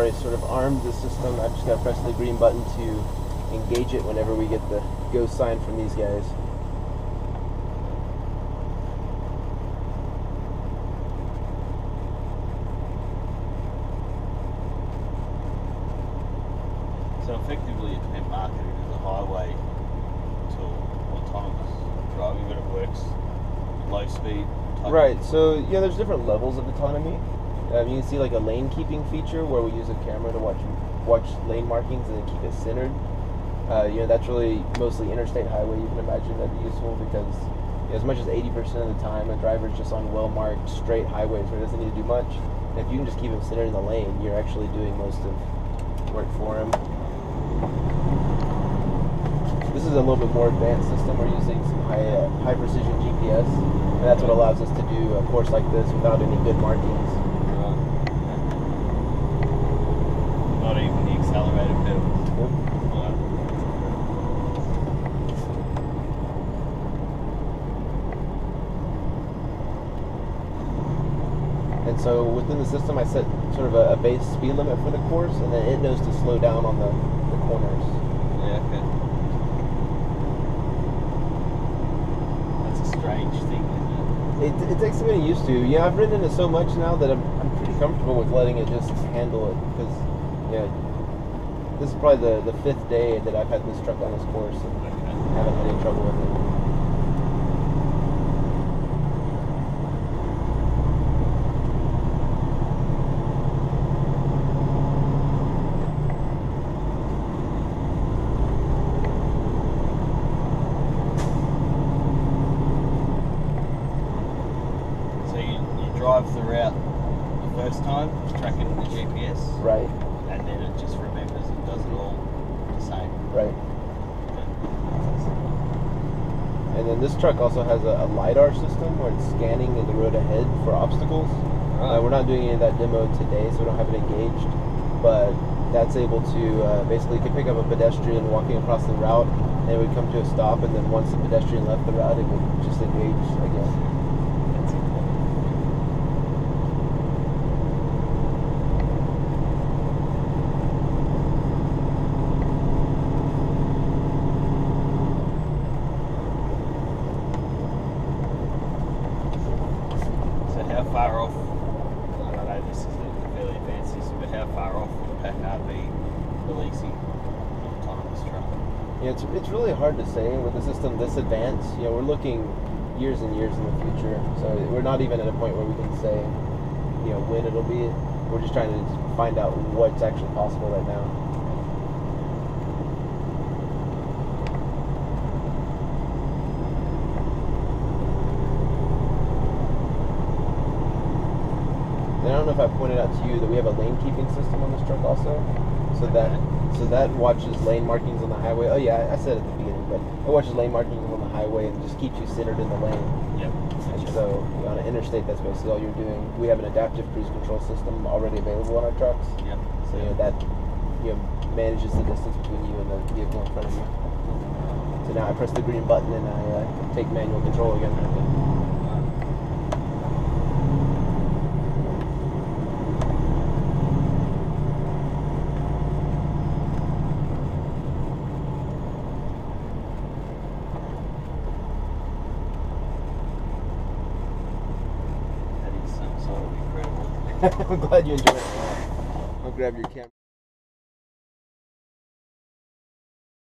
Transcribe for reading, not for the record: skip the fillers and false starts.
already sort of armed the system. I've just got to press the green button to engage it whenever we get the go sign from these guys. So effectively it's been marketed as a highway to autonomous driving, but it works low speed. Right, so yeah, there's different levels of autonomy. You can see like a lane keeping feature where we use a camera to watch lane markings and then keep it centered. That's really mostly interstate highway. You can imagine that'd be useful because as much as 80% of the time a driver's just on well-marked straight highways where it doesn't need to do much. And if you can just keep him centered in the lane, you're actually doing most of the work for him. This is a little bit more advanced system. We're using some high precision GPS, and that's what allows us to do a course like this without any good markings. Not even the accelerator pedals. Yep. And so within the system, I set sort of a base speed limit for the course, and then it knows to slow down on the corners. Yeah, okay. That's a strange thing, isn't it? It takes some getting used to. Yeah, I've ridden it so much now that I'm pretty comfortable with letting it just handle it, because this is probably the 5th day that I've had this truck on this course, and I haven't had any trouble with it. Drive the route the first time, tracking the GPS. Right. And then it just remembers and does it all the same. Right. And then this truck also has a LiDAR system where it's scanning in the road ahead for obstacles. Right. We're not doing any of that demo today, so we don't have it engaged. But that's able to basically could pick up a pedestrian walking across the route, and it would come to a stop, and then once the pedestrian left the route, it would just engage again. How far off, I don't know, this is a fairly advanced system, but how far off would Packard be releasing an autonomous truck? Yeah, it's really hard to say with a system this advanced. We're looking years and years in the future, so we're not even at a point where we can say, when it'll be. We're just trying to find out what's actually possible right now. And I don't know if I pointed out to you that we have a lane keeping system on this truck also, so that watches lane markings on the highway. Oh yeah, I said it at the beginning, but it watches lane markings on the highway and just keeps you centered in the lane. Yep. And so on an interstate, that's basically all you're doing. We have an adaptive cruise control system already available on our trucks. Yep. So that manages the distance between you and the vehicle in front of you. So now I press the green button and I take manual control again. That is some sort of incredible. I'm glad you enjoyed it. I'll grab your camera.